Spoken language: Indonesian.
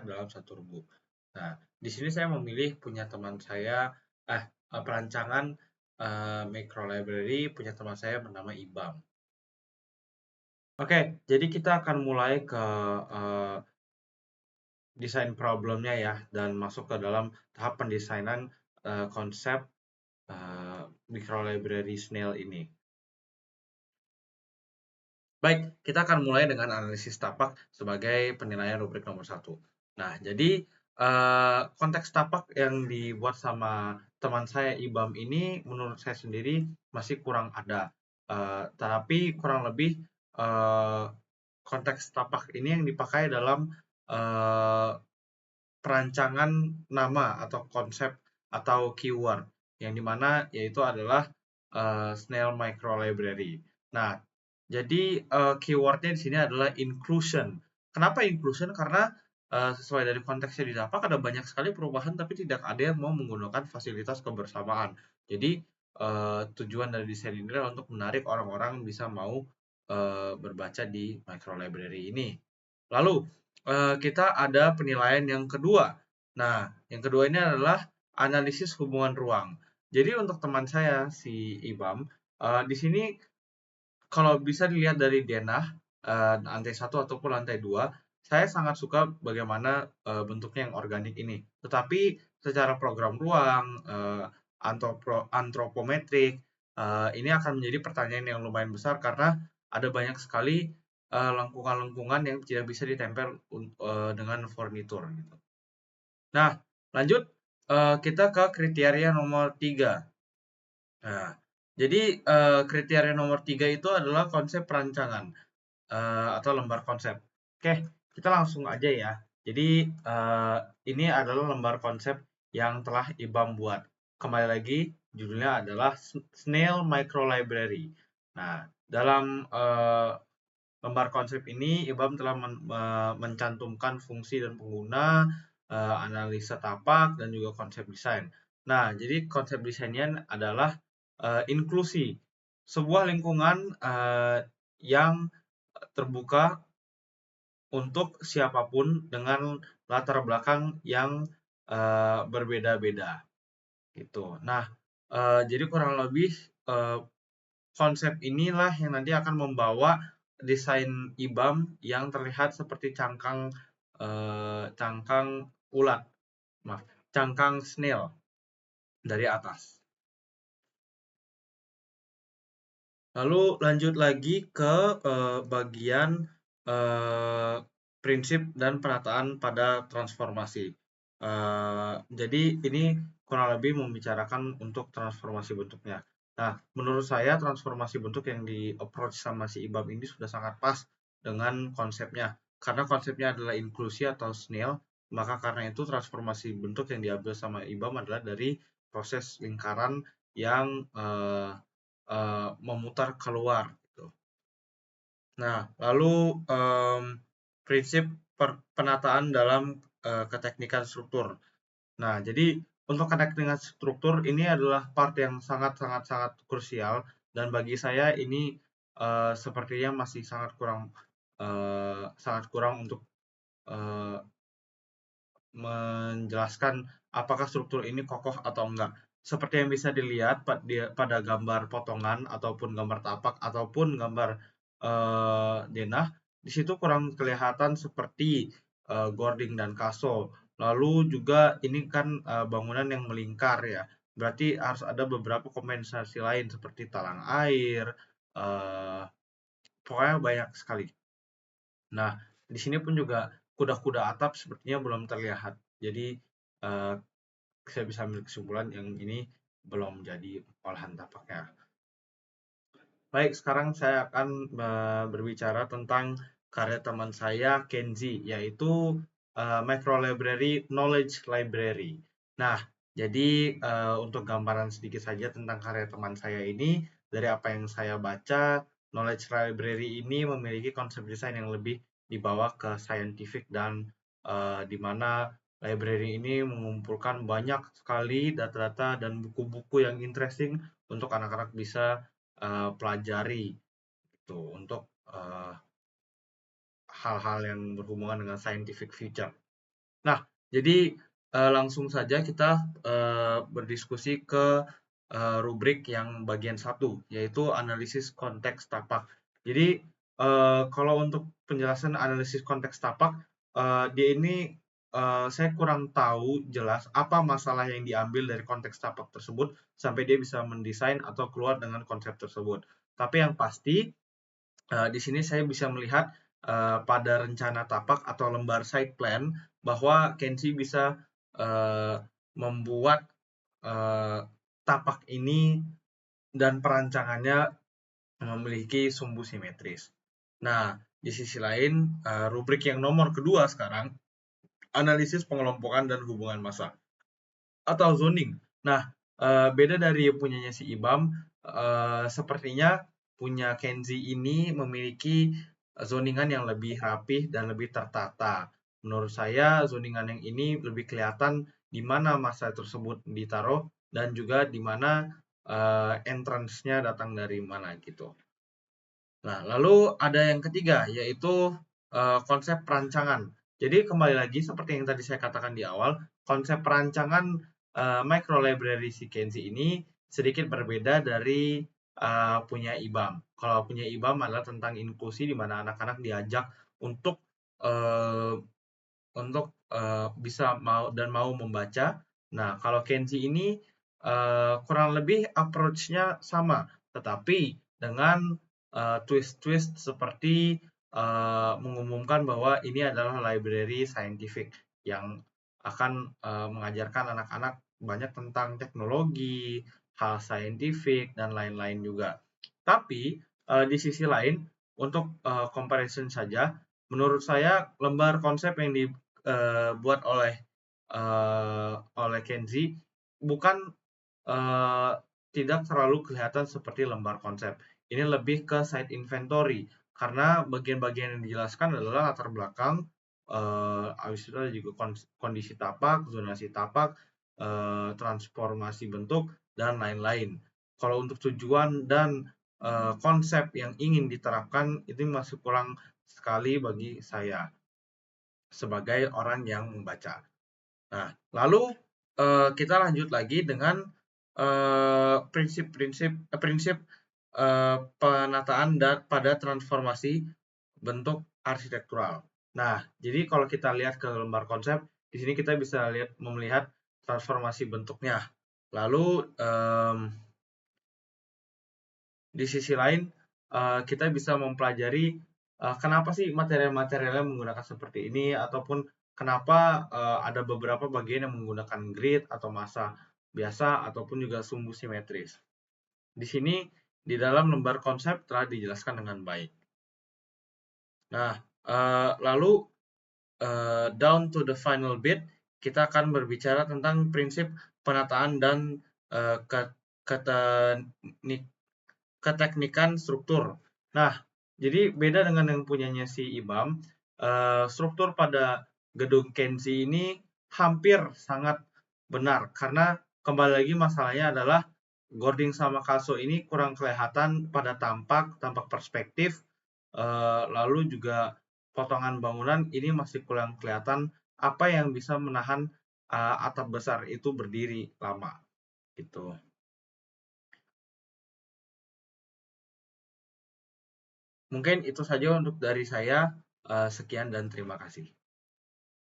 dalam satu rubuk. Nah, di sini saya memilih punya teman saya, perancangan micro library punya teman saya bernama Ibam. Oke, jadi kita akan mulai ke desain problemnya ya, dan masuk ke dalam tahap pendesainan konsep micro library Snail ini. Baik, kita akan mulai dengan analisis tapak sebagai penilaian rubrik nomor 1. Nah, jadi konteks tapak yang dibuat sama teman saya Ibam ini menurut saya sendiri masih kurang ada. Tapi kurang lebih konteks tapak ini yang dipakai dalam perancangan nama atau konsep atau keyword yang dimana yaitu adalah Snail Micro Library. Nah, jadi keywordnya di sini adalah inclusion. Kenapa inclusion? Karena sesuai dari konteksnya di Tapak ada banyak sekali perubahan tapi tidak ada yang mau menggunakan fasilitas kebersamaan. Jadi tujuan dari desain ini adalah untuk menarik orang-orang bisa mau berbaca di micro library ini. Lalu kita ada penilaian yang kedua. Nah, yang kedua ini adalah analisis hubungan ruang. Jadi untuk teman saya si Ibam, di sini kalau bisa dilihat dari denah lantai 1 ataupun lantai 2, saya sangat suka bagaimana bentuknya yang organik ini. Tetapi secara program ruang, antropometrik, ini akan menjadi pertanyaan yang lumayan besar karena ada banyak sekali lengkungan-lengkungan yang tidak bisa ditempel dengan furnitur gitu. Nah, lanjut kita ke kriteria nomor 3. Nah, jadi kriteria nomor 3 itu adalah konsep perancangan atau lembar konsep. Oke, kita langsung aja ya. Jadi ini adalah lembar konsep yang telah Ibam buat. Kembali lagi, judulnya adalah Snail Micro Library. Nah, dalam lembar konsep ini Ibam telah mencantumkan fungsi dan pengguna, analisa tapak, dan juga konsep desain. Nah, jadi konsep desainnya adalah inklusi. Sebuah lingkungan yang terbuka untuk siapapun dengan latar belakang yang berbeda-beda gitu. Nah, jadi kurang lebih konsep inilah yang nanti akan membawa desain Ibam yang terlihat seperti cangkang ulat, maaf, cangkang snail dari atas. Lalu lanjut lagi ke bagian prinsip dan penataan pada transformasi. Jadi ini kurang lebih membicarakan untuk transformasi bentuknya. Nah, menurut saya transformasi bentuk yang di-approach sama si Ibam ini sudah sangat pas dengan konsepnya. Karena konsepnya adalah inklusi atau snail, maka karena itu transformasi bentuk yang diambil sama Ibam adalah dari proses lingkaran yang memutar keluar gitu. Nah, lalu prinsip penataan dalam keteknikan struktur. Nah, jadi untuk keteknikan struktur ini adalah part yang sangat krusial dan bagi saya ini sepertinya masih sangat kurang untuk menjelaskan apakah struktur ini kokoh atau enggak. Seperti yang bisa dilihat pada gambar potongan ataupun gambar tapak ataupun gambar denah, di situ kurang kelihatan seperti gording dan kaso. Lalu juga ini kan bangunan yang melingkar ya. Berarti harus ada beberapa kompensasi lain seperti talang air, pokoknya banyak sekali. Nah, di sini pun juga kuda-kuda atap sepertinya belum terlihat. Jadi eh, saya bisa ambil kesimpulan yang ini belum jadi olahan tapaknya. Baik, sekarang saya akan berbicara tentang karya teman saya Kenzi, yaitu Micro Library Knowledge Library. Nah, jadi untuk gambaran sedikit saja tentang karya teman saya ini, dari apa yang saya baca, Knowledge Library ini memiliki konsep desain yang lebih dibawa ke scientific dan di mana library ini mengumpulkan banyak sekali data-data dan buku-buku yang interesting untuk anak-anak bisa pelajari gitu untuk hal-hal yang berhubungan dengan scientific future. Nah, jadi langsung saja kita berdiskusi ke rubrik yang bagian satu, yaitu analisis konteks tapak. Jadi kalau untuk penjelasan analisis konteks tapak, dia ini saya kurang tahu jelas apa masalah yang diambil dari konteks tapak tersebut sampai dia bisa mendesain atau keluar dengan konsep tersebut. Tapi yang pasti di sini saya bisa melihat pada rencana tapak atau lembar site plan bahwa Kenzi bisa membuat eh, tapak ini dan perancangannya memiliki sumbu simetris. Nah, di sisi lain, rubrik yang nomor kedua sekarang, analisis pengelompokan dan hubungan massa atau zoning. Nah, beda dari punyanya si Ibam, sepertinya punya Kenzi ini memiliki zoningan yang lebih rapih dan lebih tertata. Menurut saya zoningan yang ini lebih kelihatan di mana masa tersebut ditaruh dan juga di mana entrance-nya datang dari mana gitu. Nah, lalu ada yang ketiga, yaitu konsep perancangan. Jadi kembali lagi seperti yang tadi saya katakan di awal, konsep perancangan micro library si Kenzi ini sedikit berbeda dari punya IBAM. Kalau punya IBAM adalah tentang inklusi di mana anak-anak diajak untuk eh, bisa mau membaca. Nah, kalau Kenzi ini kurang lebih approach-nya sama, tetapi dengan twist-twist seperti mengumumkan bahwa ini adalah library scientific yang akan mengajarkan anak-anak banyak tentang teknologi, hal saintifik, dan lain-lain juga. Tapi di sisi lain, untuk comparison saja, menurut saya lembar konsep yang dibuat oleh Kenzi bukan eh, tidak terlalu kelihatan seperti lembar konsep. Ini lebih ke site inventory karena bagian-bagian yang dijelaskan adalah latar belakang, habis itu ada juga kondisi tapak, zonasi tapak, transformasi bentuk dan lain-lain. Kalau untuk tujuan dan konsep yang ingin diterapkan itu masih kurang sekali bagi saya sebagai orang yang membaca. Nah, lalu kita lanjut lagi dengan prinsip penataan dan pada transformasi bentuk arsitektural. Nah, jadi kalau kita lihat ke lembar konsep, di sini kita bisa melihat transformasi bentuknya. Lalu di sisi lain kita bisa mempelajari kenapa sih material-materialnya menggunakan seperti ini ataupun kenapa ada beberapa bagian yang menggunakan grid atau massa biasa ataupun juga sumbu simetris. Di sini di dalam lembar konsep telah dijelaskan dengan baik. Nah, lalu down to the final bit, kita akan berbicara tentang prinsip penataan dan keteknikan struktur. Nah, jadi beda dengan yang punyanya si Ibam, struktur pada gedung Kenzi ini hampir sangat benar karena kembali lagi masalahnya adalah Gording sama Kaso ini kurang kelihatan pada tampak perspektif, lalu juga potongan bangunan ini masih kurang kelihatan apa yang bisa menahan atap besar itu berdiri lama gitu. Mungkin itu saja untuk dari saya. Sekian dan terima kasih.